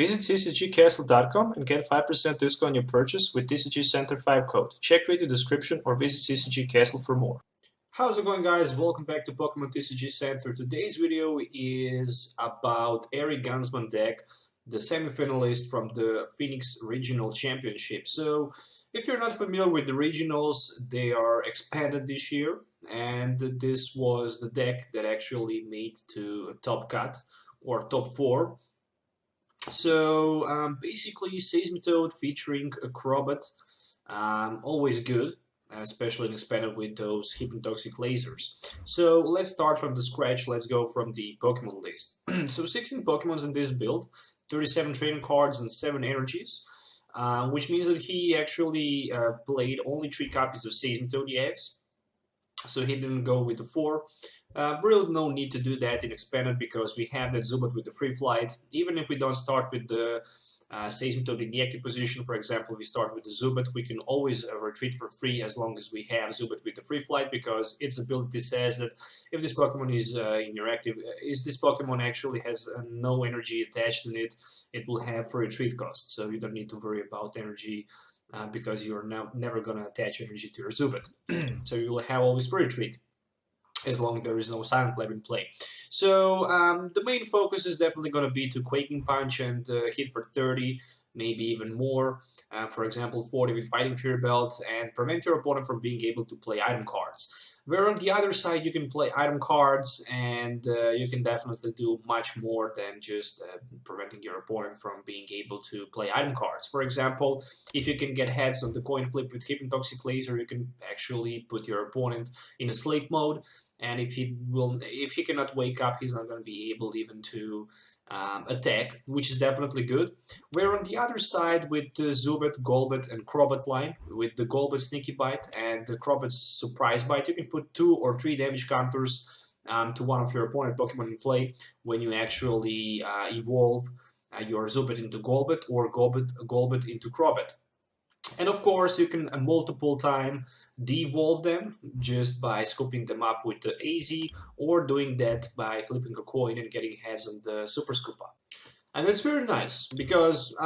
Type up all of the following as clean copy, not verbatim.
Visit CCGCastle.com and get 5% discount on your purchase with TCG Center 5 code. Check video description or visit CCG Castle for more. How's it going, guys? Welcome back to Pokemon TCG Center. Today's video is about Eric Gansman deck, the semi-finalist from the Phoenix Regional Championship. So, if you're not familiar with the regionals, they are expanded this year, and this was the deck that actually made to top cut or top 4. So basically, Seismitoad featuring a Crobat, always good, especially expanded with those Hypnotoxic Lasers. So let's start from the scratch. Let's go from the Pokemon list. So 16 Pokemons in this build, 37 training cards and 7 energies, which means that he actually played only 3 copies of Seismitoad-EX. So he didn't go with the 4. Really no need to do that in Expanded because we have that Zubat with the free flight. Even if we don't start with the Seismitoad in the active position, for example, we start with the Zubat, we can always retreat for free as long as we have Zubat with the free flight, because its ability says that if this Pokemon is in your active, this Pokemon actually has no energy attached in it, it will have free retreat cost. So you don't need to worry about energy because you're never going to attach energy to your Zubat. So you will have always free retreat as long as there is no Silent Lab in play. So the main focus is definitely going to be to Quaking Punch and hit for 30, maybe even more. For example, 40 with Fighting Fury Belt, and prevent your opponent from being able to play item cards. Where on the other side you can play item cards, and you can definitely do much more than just preventing your opponent from being able to play item cards. For example, if you can get heads on the coin flip with Hypnotoxic Laser, you can actually put your opponent in a sleep mode, and if he cannot wake up, he's not going to be able even to attack, which is definitely good. Where on the other side with the Zubat, Golbat and Crobat line, with the Golbat Sneaky Bite and the Crobat Surprise Bite, you can put 2 or 3 damage counters to one of your opponent Pokemon in play when you actually evolve your Zubat into Golbat or Golbat into Crobat. And of course, you can multiple time devolve them just by scooping them up with the AZ, or doing that by flipping a coin and getting heads on the Super Scoop Up. And that's very nice because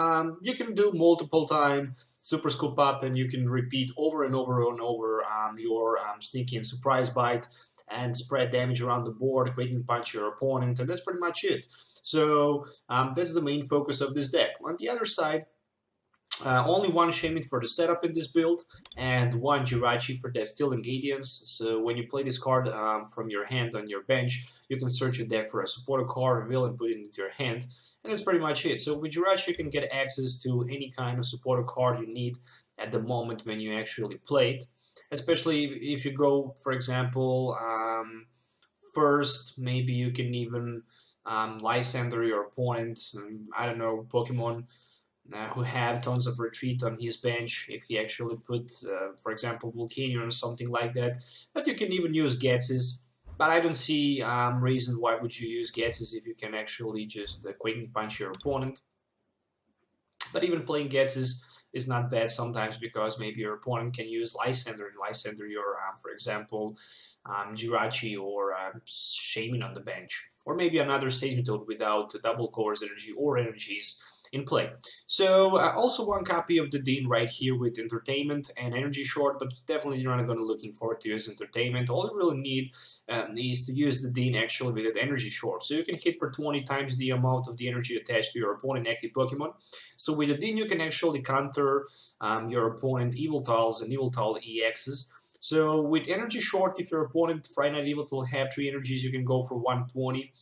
you can do multiple time Super Scoop Up, and you can repeat over and over and over your Sneaky and Surprise Bite and spread damage around the board, Quaking Punch your opponent, and that's pretty much it. So that's the main focus of this deck. On the other side, only one Shaymin for the setup in this build, and one Jirachi for the Steel Ingredients. So when you play this card from your hand on your bench, you can search your deck for a supporter card, reveal, and put it into your hand, and that's pretty much it. So with Jirachi, you can get access to any kind of supporter card you need at the moment when you actually play it. Especially if you go, for example, first, maybe you can even Lysandre your opponent. I don't know, Pokemon who have tons of retreat on his bench, if he actually put, for example, Volcanion or something like that. But you can even use Ghetsis, but I don't see reason why would you use Ghetsis if you can actually just Quaking Punch your opponent. But even playing Ghetsis is not bad sometimes, because maybe your opponent can use Lysandre, and Lysandre your, for example, Jirachi or Shaymin on the bench. Or maybe another Seismitoad without double cores energy or energies in play. So also one copy of the Dedenne right here with Entertainment and Energy Short, but definitely you're not going to looking forward to use Entertainment. All you really need is to use the Dedenne actually with that Energy Short. So you can hit for 20 times the amount of the energy attached to your opponent active Pokemon. So with the Dedenne you can actually counter your opponent Yveltals and Yveltal EXs. So with Energy Short, if your opponent Friday Night Yveltal will have 3 energies, you can go for 120.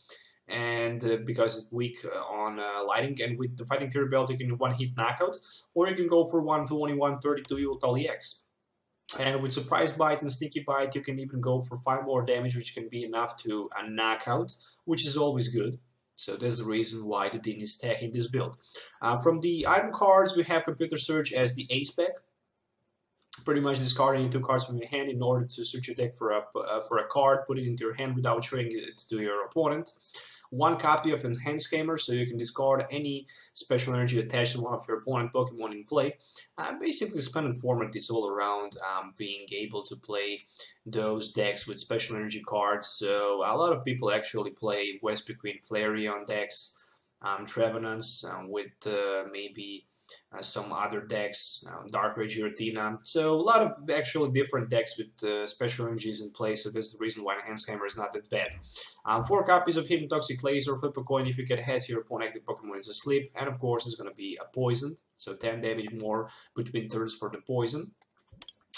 And because it's weak on lighting, and with the Fighting Fury Belt you can 1-hit knockout, or you can go for 120, 132 Yveltal EX. And with Surprise Bite and Sneaky Bite you can even go for 5 more damage, which can be enough to a knockout, which is always good. So that's the reason why the Dedenne is stacking this build. From the item cards, we have Computer Search as the ace spec. Pretty much discarding 2 cards from your hand in order to search your deck for a card, put it into your hand without showing it to your opponent. 1 copy of Enhanced Hammer, so you can discard any special energy attached to one of your opponent Pokemon in play. Basically, Expanded format is all around being able to play those decks with special energy cards. So a lot of people actually play West Queen Flareon decks Trevenants with maybe some other decks, Dark Rage Giratina. So a lot of actually different decks with special energies in play, so that's the reason why Enhanced Hammer is not that bad. 4 copies of Hypnotoxic Laser, flip a coin. If you get heads, your opponent active Pokemon is asleep, and of course it's going to be a poisoned, so 10 damage more between turns for the poison.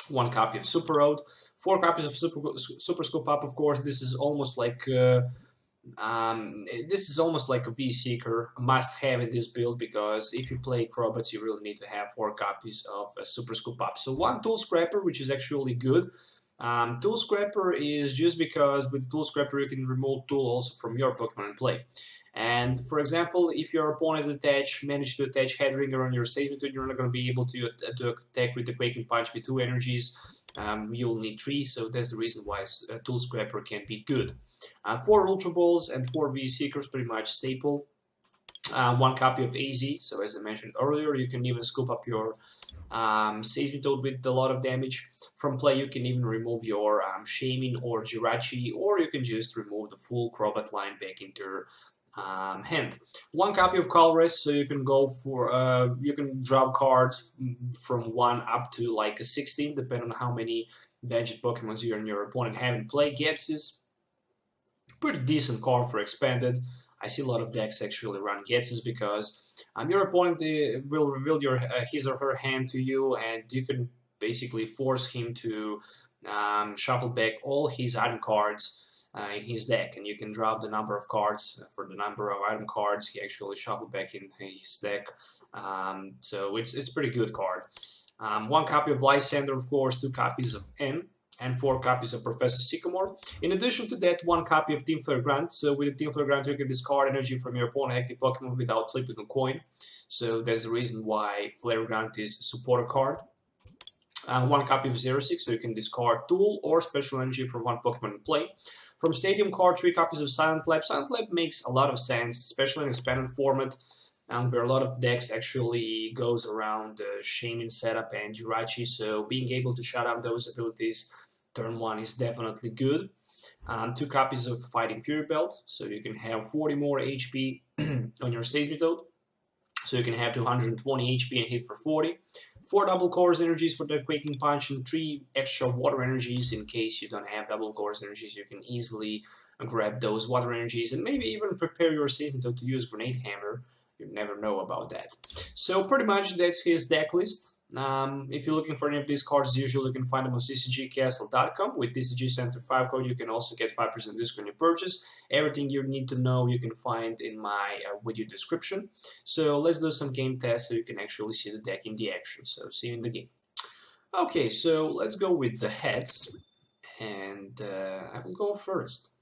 1 copy of Super Rod, 4 copies of Super Scoop Up. Of course, this is almost like a V-Seeker must-have in this build, because if you play Crobats, you really need to have 4 copies of a Super Scoop Up. So 1 Tool Scrapper, which is actually good. Tool Scrapper is just because with Tool Scrapper you can remove tool also from your Pokemon in play. And for example, if your opponent managed to attach Headringer on your Seismitoad, you're not going to be able to attack with the Quaking Punch with 2 energies. You'll need 3, so that's the reason why Tool Scrapper can be good. 4 Ultra Balls and 4 V-Seekers, pretty much staple. 1 copy of AZ, so as I mentioned earlier, you can even scoop up your Seismitoad with a lot of damage. From play, you can even remove your Shaymin or Jirachi, or you can just remove the full Crobat line back into hand. 1 copy of Colress, so you can go for you can draw cards from 1 up to like a 16, depending on how many Veggie Pokemons you and your opponent have in play. Ghetsis, pretty decent card for expanded. I see a lot of decks actually run Ghetsis because your opponent will reveal his or her hand to you, and you can basically force him to shuffle back all his item cards in his deck, and you can drop the number of cards for the number of item cards he actually shuffled back in his deck. So it's pretty good card. 1 copy of Lysandre, of course, 2 copies of M, and 4 copies of Professor Sycamore. In addition to that, 1 copy of Team Flare Grunt. So with the Team Flare Grunt, you can discard energy from your opponent active Pokemon without flipping a coin. So that's the reason why Flare Grunt is a supporter card. 1 copy of Xerosic, so you can discard tool or special energy from 1 Pokemon in play. From Stadium card, 3 copies of Silent Lab. Silent Lab makes a lot of sense, especially in expanded format, where a lot of decks actually goes around Shaymin setup and Jirachi, so being able to shut up those abilities turn 1 is definitely good. 2 copies of Fighting Fury Belt, so you can have 40 more HP on your Seismitoad. So you can have 220 HP and hit for 40. 4 double cores energies for the Quaking Punch and 3 extra water energies in case you don't have double cores energies. You can easily grab those water energies and maybe even prepare your Seismitoad to use Grenade Hammer. You never know about that. So pretty much that's his deck list. If you're looking for any of these cards, usually you can find them on CCGCastle.com. With TCG Center 5 code, you can also get 5% discount on your purchase. Everything you need to know you can find in my video description. So let's do some game tests so you can actually see the deck in the action. So see you in the game. Okay, so let's go with the heads, and I will go first.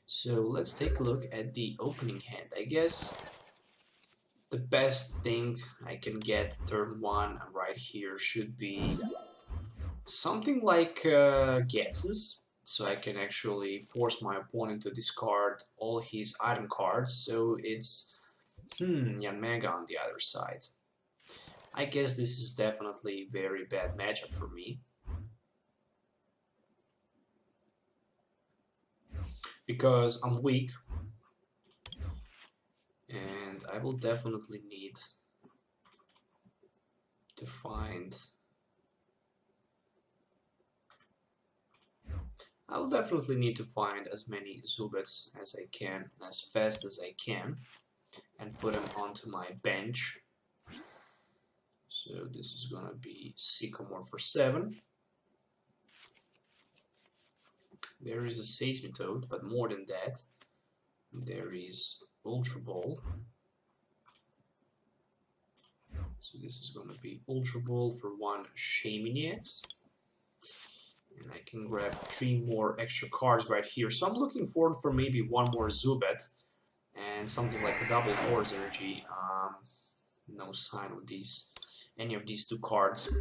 So let's take a look at the opening hand. I guess the best thing I can get turn 1 right here should be something like Ghetsis, so I can actually force my opponent to discard all his item cards. So it's Yanmega on the other side. I guess this is definitely a very bad matchup for me, because I'm weak. And I will definitely need to find... as many Zubats as I can, as fast as I can, and put them onto my bench. So this is gonna be Sycamore for 7. There is a Seismitoad, but more than that, there is Ultra Ball. So this is going to be Ultra Ball for 1 Shaymin-EX. And I can grab 3 more extra cards right here. So I'm looking forward for maybe 1 more Zubat and something like a double Horse Energy. No sign of any of these 2 cards.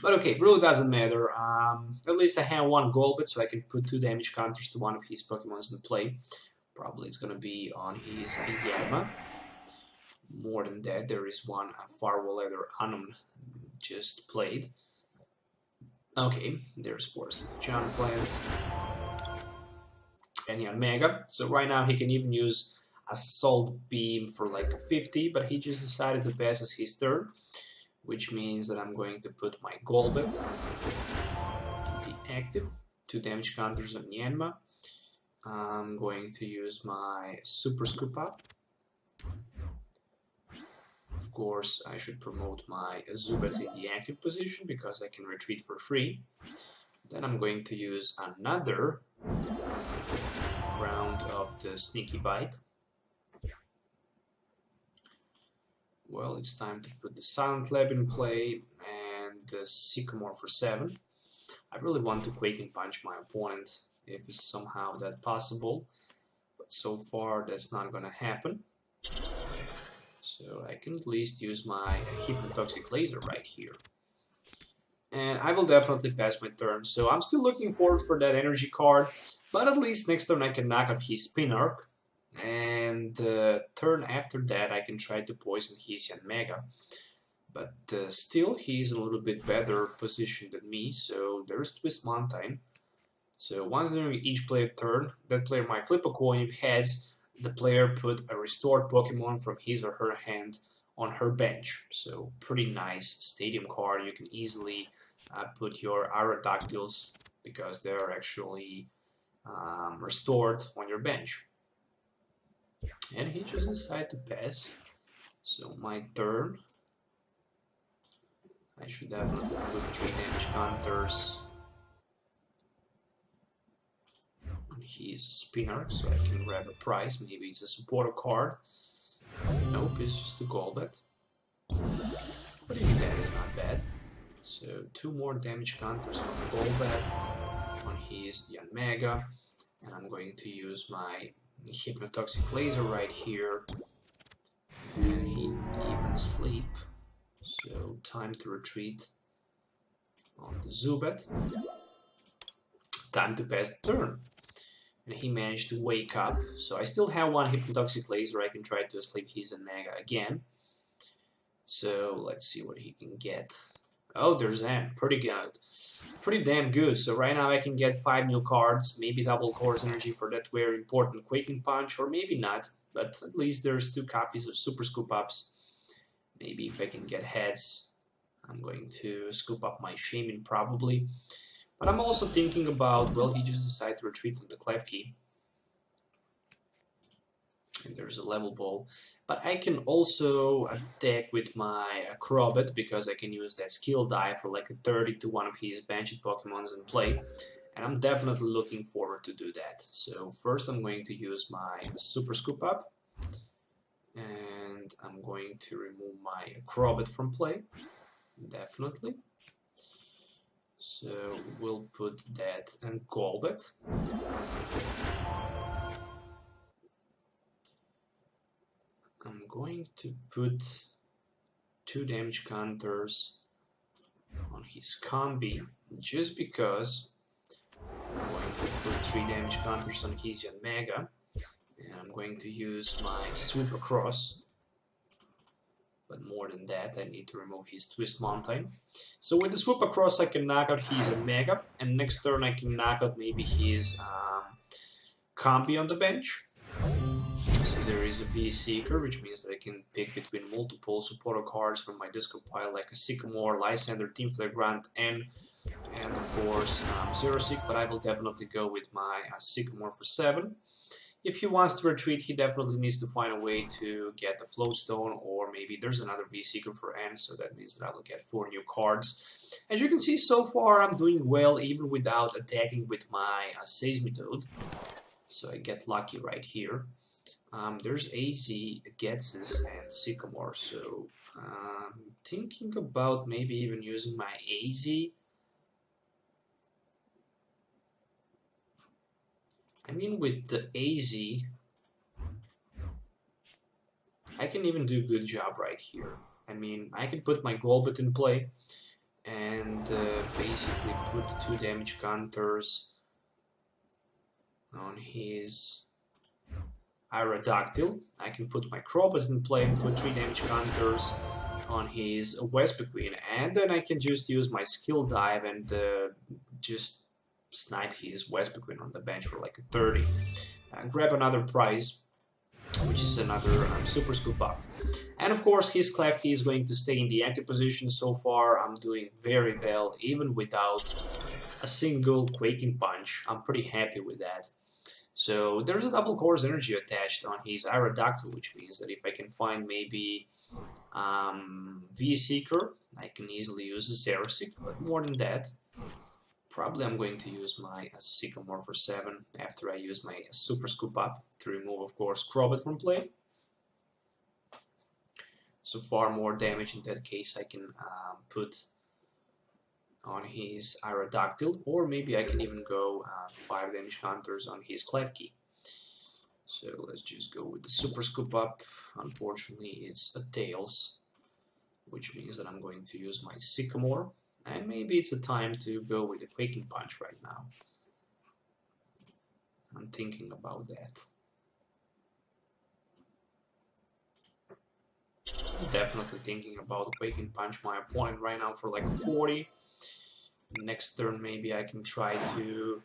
But okay, it really doesn't matter. At least I have 1 Golbat, so I can put 2 damage counters to 1 of his Pokemons in play. Probably it's going to be on his Yama. More than that, there is 1 Farewell Leather Unknown just played. Okay, there's Forest of the Giant Plant. And Yanmega. So right now he can even use Assault Beam for like a 50, but he just decided to pass as his turn, which means that I'm going to put my Golbat in the active, 2 damage counters on Yanma. I'm going to use my Super Scoop Up. Of course, I should promote my Zubat in the active position because I can retreat for free. Then I'm going to use another round of the Sneaky Bite. Well, it's time to put the Silent Lab in play and the Sycamore for 7. I really want to Quaking Punch my opponent if it's somehow that possible, but so far that's not gonna happen. So I can at least use my Hypnotoxic Laser right here. And I will definitely pass my turn, so I'm still looking forward for that energy card, but at least next turn I can knock out his Spinarch. And the turn after that I can try to poison his Yanmega, but still he's a little bit better positioned than me, so there's Twist Mountain. So once during each player turn, that player might flip a coin. If heads, the player put a restored Pokemon from his or her hand on her bench. So pretty nice stadium card. You can easily put your Aerodactyls because they're actually restored on your bench. And he just decided to pass. So my turn, I should definitely put 3 damage counters on his Spinarch so I can grab a prize. Maybe it's a supporter card. Nope, it's just a Golbat. But even that is not bad. So 2 more damage counters from Golbat on his Yanmega. And I'm going to use my Hypnotoxic Laser right here, and he even asleep, so time to retreat on the Zubat. Time to pass the turn, and he managed to wake up, so I still have 1 Hypnotoxic Laser. I can try to asleep his Mega again, so let's see what he can get. Oh, there's Zen, pretty good. Pretty damn good. So right now I can get 5 new cards, maybe double Course Energy for that very important Quaking Punch, or maybe not, but at least there's 2 copies of Super Scoop Ups. Maybe if I can get heads, I'm going to scoop up my Shaymin probably. But I'm also thinking about, well, he just decided to retreat to the Klefki. And there's a level ball. But I can also attack with my Crobat because I can use that skill die for like a 30 to one of his banished Pokemons in play. And I'm definitely looking forward to do that. So first I'm going to use my Super Scoop Up. And I'm going to remove my Crobat from play. Definitely. So we'll put that and Golbat. I'm going to put 2 damage counters on his Combi just because. I'm going to put 3 damage counters on his Yanmega, and I'm going to use my Sweep Across. But more than that, I need to remove his Twist Mountain. So with the Swoop Across, I can knock out his Mega, and next turn I can knock out maybe his Combi on the bench. So there is a V-Seeker, which means that I can pick between multiple supporter cards from my discard pile, like a Sycamore, Lysandre, Team Flare, Grunt, and of course Xerosic, but I will definitely go with my Sycamore for 7. If he wants to retreat, he definitely needs to find a way to get the Floatstone, or maybe there's another V-Seeker for N, so that means that I will get 4 new cards. As you can see, so far I'm doing well, even without attacking with my Seismitoad. So I get lucky right here. There's AZ, Ghetsis, and Sycamore, so I'm thinking about maybe even using my AZ. I mean, with the AZ, I can even do a good job right here. I mean, I can put my Golbat in play and basically put 2 damage counters on his Aerodactyl. I can put my Crobat in play and put 3 damage counters on his Vespiquen, and then I can just use my Skill Dive and just snipe his Vespiquen on the bench for like a 30. Grab another prize. which is another Super Scoop Up. And of course his Klefki is going to stay in the active position. So far I'm doing very well, even without a single Quaking Punch. I'm pretty happy with that. So there's a double course energy attached on his Aerodactyl, which means that if I can find maybe V-Seeker, I can easily use a Xerosic, but more than that, probably I'm going to use my Sycamore for 7 after I use my Super Scoop Up to remove, of course, Crobat from play. So far more damage in that case I can put on his Aerodactyl, or maybe I can even go 5 damage counters on his Klefki. So let's just go with the Super Scoop Up. Unfortunately it's a Tails, which means that I'm going to use my Sycamore, and maybe it's a time to go with the Quaking Punch right now. I'm thinking about that. Definitely thinking about Quaking Punch my opponent right now for like 40. Next turn maybe I can try to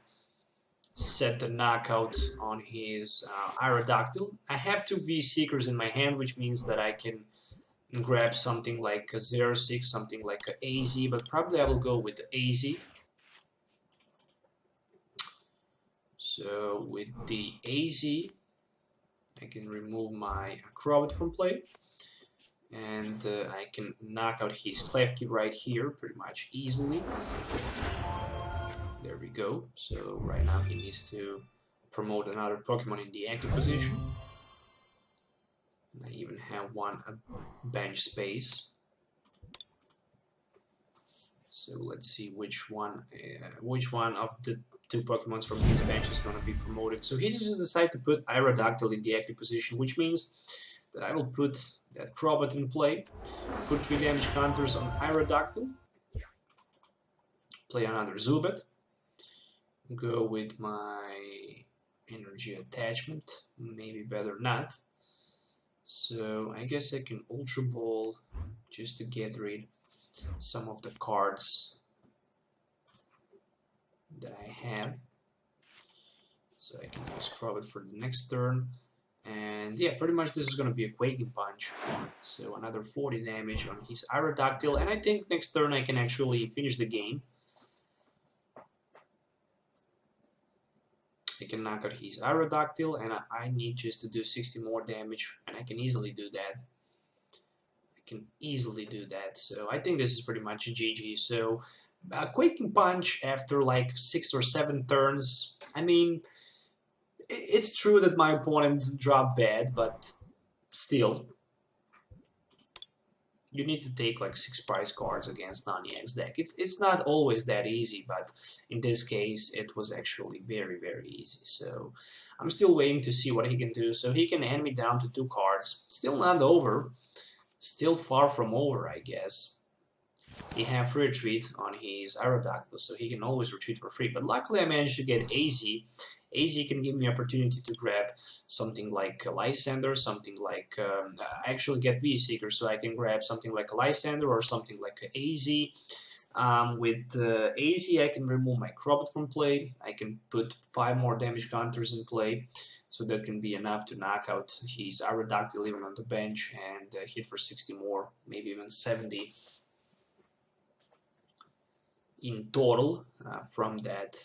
set the knockout on his Aerodactyl. I have 2 V-Seekers in my hand, which means that I can grab something like a Xerosic, something like a AZ, but probably I will go with the AZ. So with the AZ I can remove my Crobat from play, and I can knock out his Klefki right here pretty much easily. There we go. So right now he needs to promote another Pokemon in the active position. And I even have one bench space. So let's see which one of the 2 Pokemons from his bench is going to be promoted. So he just decided to put Aerodactyl in the active position, which means that I will put that Crobat in play, put 3 damage counters on Aerodactyl, play another Zubat, go with my energy attachment, maybe better not. So I guess I can Ultra Ball just to get rid some of the cards that I have. So I can use Crobat for the next turn. And yeah, pretty much this is going to be a Quaking Punch. So another 40 damage on his Aerodactyl, and I think next turn I can actually finish the game. I can knock out his Aerodactyl, and I need just to do 60 more damage, and I can easily do that. So I think this is pretty much a GG. So Quaking Punch after like 6 or 7 turns. I mean, it's true that my opponent dropped bad, but still, you need to take like 6 prize cards against non-EX deck. It's not always that easy, but in this case it was actually very, very easy. So I'm still waiting to see what he can do. So he can hand me down to 2 cards. Still not over. Still far from over, I guess. He have free retreat on his Aerodactyl, so he can always retreat for free. But luckily I managed to get AZ. AZ can give me opportunity to grab something like a Lysandre, something like I actually get V-Seeker, so I can grab something like a Lysandre or something like a AZ. With AZ I can remove my Crobat from play. I can put 5 more damage counters in play, so that can be enough to knock out his Aerodactyl even on the bench and hit for 60 more, maybe even 70 in total from that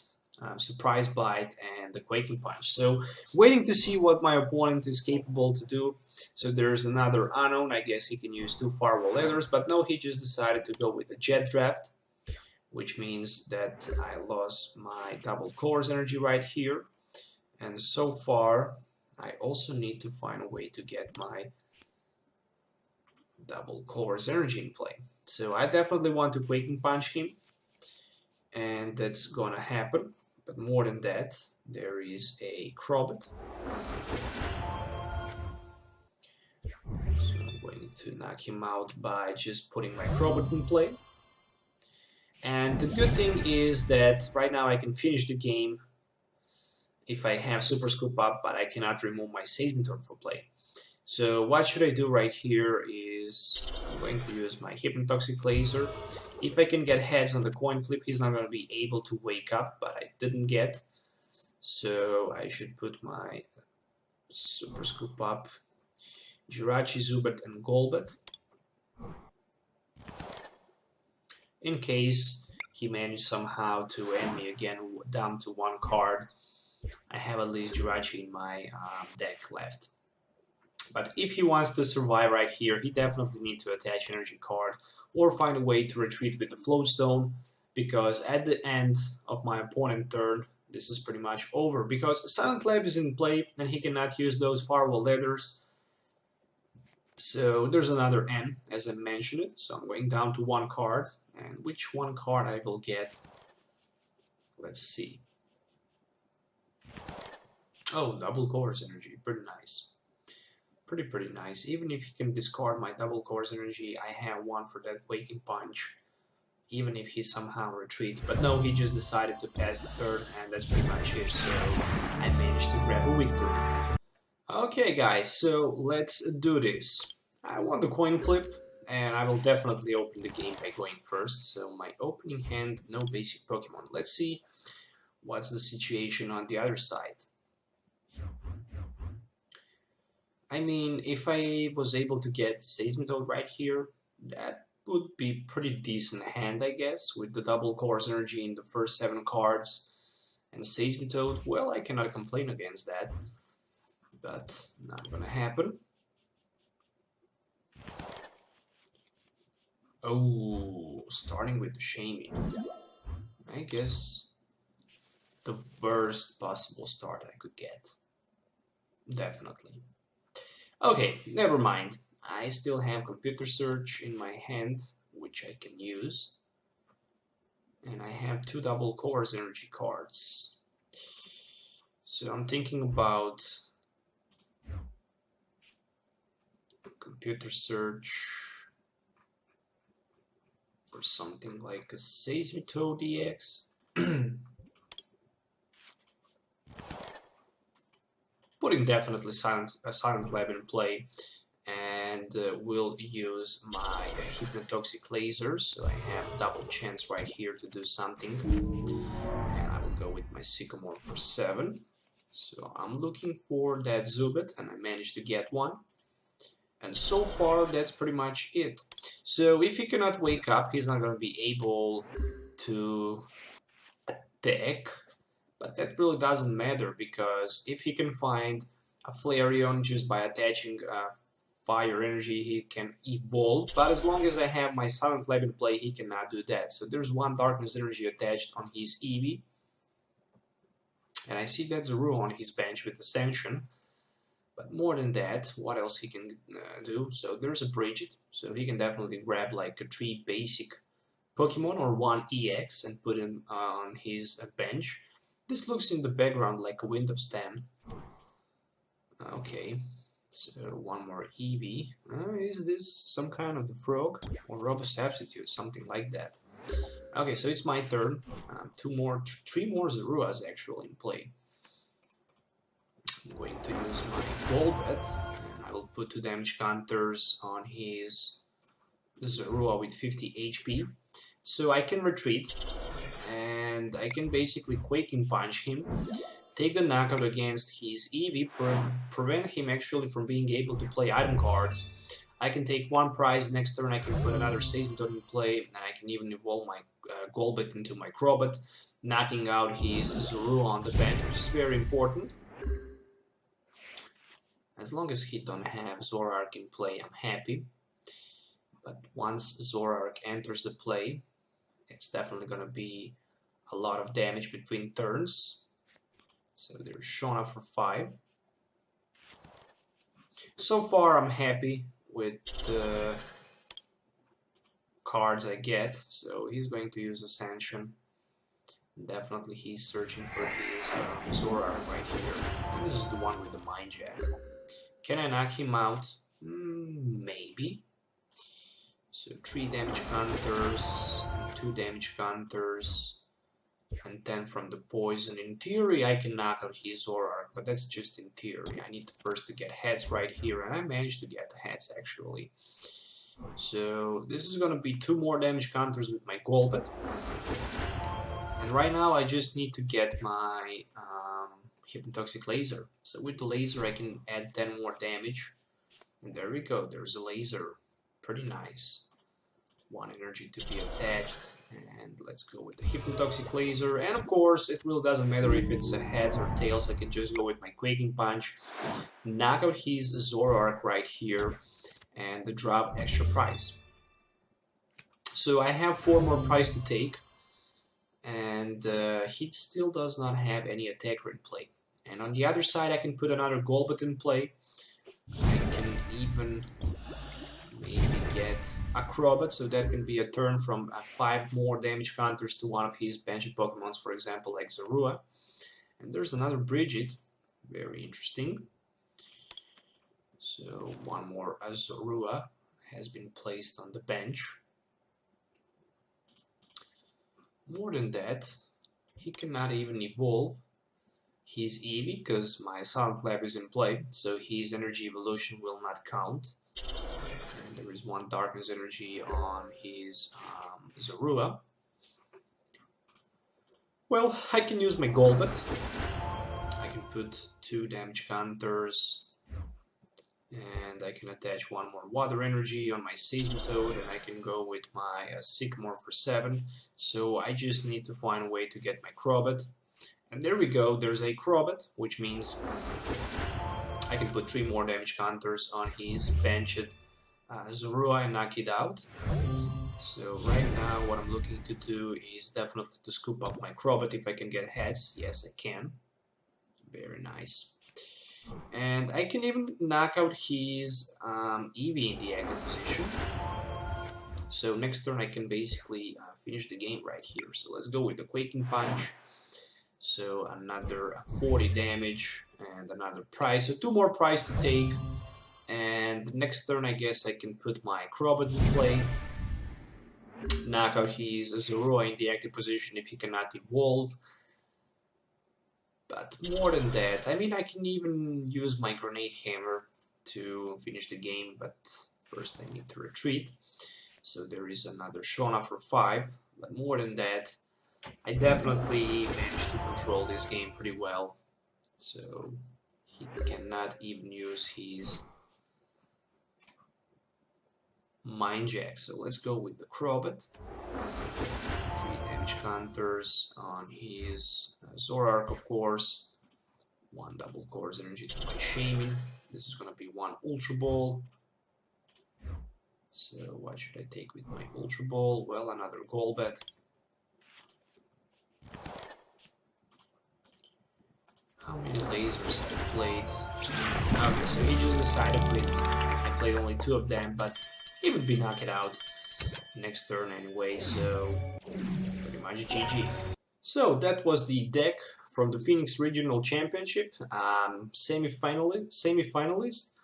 surprise bite and the Quaking Punch. So waiting to see what my opponent is capable to do. So there's another unknown. I guess he can use 2 Firewall Leathers, but no, he just decided to go with the Jet Draft, which means that I lost my double course energy right here. And so far I also need to find a way to get my double course energy in play. So I definitely want to Quaking Punch him, and that's gonna happen. But more than that, there is a Crobat. So I'm going to knock him out by just putting my Crobat in play. And the good thing is that right now I can finish the game if I have Super Scoop Up, but I cannot remove my Seismitoad from play. So what should I do right here is I'm going to use my Hypnotoxic Laser. If I can get heads on the coin flip, he's not going to be able to wake up, but I didn't get. So I should put my Super Scoop Up, Jirachi, Zubat, and Golbat. In case he managed somehow to end me again down to one card, I have at least Jirachi in my deck left. But if he wants to survive right here, he definitely needs to attach energy card or find a way to retreat with the Float Stone, because at the end of my opponent's turn, this is pretty much over, because Silent Lab is in play and he cannot use those Firewall Leathers. So there's another N, as I mentioned it. So I'm going down to one card, and which one card I will get? Let's see. Oh, double Course Energy, pretty nice. Pretty nice. Even if he can discard my double Course Energy, I have one for that Waking Punch. Even if he somehow retreats. But no, he just decided to pass the turn, and that's pretty much it. So I managed to grab a victory. Okay guys, so let's do this. I want the coin flip, and I will definitely open the game by going first. So my opening hand, no basic Pokemon. Let's see what's the situation on the other side. I mean, if I was able to get Seismitoad right here, that would be pretty decent hand, I guess, with the double Course Energy in the first 7 cards. And Seismitoad, well, I cannot complain against that. But not gonna happen. Oh, starting with the Shaymin. I guess the worst possible start I could get. Definitely. Okay, never mind. I still have Computer Search in my hand, which I can use. And I have 2 double Course Energy cards. So I'm thinking about Computer Search for something like a Seismitoad-EX. Putting definitely Silent Lab in play, and will use my Hypnotoxic Laser, so I have double chance right here to do something. And I will go with my Sycamore for 7. So I'm looking for that Zubat, and I managed to get one. And so far, that's pretty much it. So if he cannot wake up, he's not going to be able to attack. But that really doesn't matter, because if he can find a Flareon just by attaching fire energy, he can evolve. But as long as I have my Silent Lab in play, he cannot do that. So there's one Darkness energy attached on his Eevee. And I see that Zero on his bench with Ascension. But more than that, what else he can do? So there's a Bridget, so he can definitely grab like 3 basic Pokemon or 1 EX and put him on his bench. This looks in the background like a Wind of Stan. Okay, so one more Eevee. Is this some kind of the frog? Or Robust Substitute, something like that. Okay, so it's my turn. 3 more Zeruas actually in play. I'm going to use my Golbat, and I will put 2 damage counters on his Zorua with 50 HP. So I can retreat, and I can basically Quaking Punch him, take the knockout against his Eevee, prevent him actually from being able to play item cards. I can take 1 prize, next turn I can put another Seismitoad in play, and I can even evolve my Golbat into my Crobat, knocking out his Zorua on the bench, which is very important. As long as he don't have Zoroark in play, I'm happy. But once Zoroark enters the play, it's definitely going to be a lot of damage between turns. So there's Shauna for 5. So far I'm happy with the cards I get. So he's going to use Ascension. Definitely he's searching for his Zoroark right here. And this is the one with the Mind Jack. Can I knock him out? Maybe. So 3 damage counters, 2 damage counters, and 10 from the poison. In theory, I can knock out his Zoroark, but that's just in theory. I need first to get heads right here, and I managed to get heads actually. So this is gonna be 2 more damage counters with my Golbat. And right now, I just need to get my Hypnotoxic Laser. So with the laser I can add 10 more damage. And there we go, there's a laser. Pretty nice. 1 energy to be attached. And let's go with the Hypnotoxic Laser. And of course, it really doesn't matter if it's a heads or tails. I can just go with my Quaking Punch, knock out his Zoroark right here, and drop extra prize. So I have 4 more prize to take. And he still does not have any attacker in play. And on the other side, I can put another Golbat in play. I can even maybe get a Crobat, so that can be a turn from 5 more damage counters to one of his benched Pokemons, for example, like Zorua. And there's another Bridget, very interesting. So 1 more Zorua has been placed on the bench. More than that, he cannot even evolve his Eevee because my Silent Lab is in play, so his energy evolution will not count. And there is 1 Darkness energy on his Zorua. Well, I can use my Golbat. I can put 2 damage counters, and I can attach 1 more Water energy on my Seismitoad, and I can go with my Sycamore for 7. So I just need to find a way to get my Crobat. And there we go, there's a Crobat, which means I can put 3 more damage counters on his benched Zorua and knock it out. So right now what I'm looking to do is definitely to scoop up my Crobat if I can get heads. Yes, I can. Very nice. And I can even knock out his Eevee in the active position. So next turn I can basically finish the game right here. So let's go with the Quaking Punch. So another 40 damage and another prize. So 2 more prize to take. And next turn I guess I can put my Crobat in play. Knock out his Zorua in the active position if he cannot evolve. But more than that, I mean, I can even use my Grenade Hammer to finish the game, but first I need to retreat. So there is another Shauna for 5, but more than that, I definitely managed to control this game pretty well. So he cannot even use his Mind Jack. So let's go with the Crobat. 3 damage counters on his Zoroark, of course. 1 double Course energy to my Shaymin. This is gonna be 1 Ultra Ball. So what should I take with my Ultra Ball? Well, another Golbat. How many lasers have I played? Okay, so he just decided I played only 2 of them, but he would be knocked out next turn anyway, so pretty much GG. So that was the deck from the Phoenix Regional Championship, semi-finalist,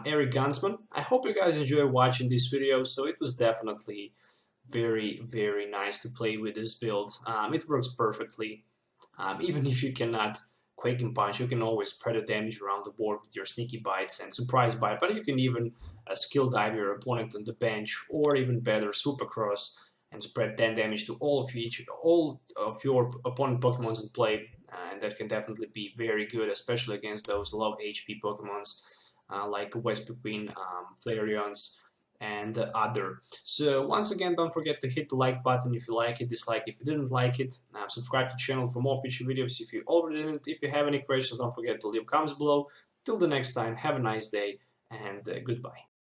Eric Gansman. I hope you guys enjoy watching this video. So it was definitely very nice to play with this build. It works perfectly. Even if you cannot Quaking Punch, you can always spread the damage around the board with your Sneaky Bites and Surprise Bite, but you can even skill dive your opponent on the bench, or even better, Super Cross and spread 10 damage to all of your opponent Pokemons in play, and that can definitely be very good, especially against those low HP Pokemons like Vespiquen, Flareons, and other. So once again, don't forget to hit the like button if you like it, dislike if you didn't like it, subscribe to the channel for more future videos if you already didn't. If you have any questions, don't forget to leave comments below. Till the next time, have a nice day, and goodbye.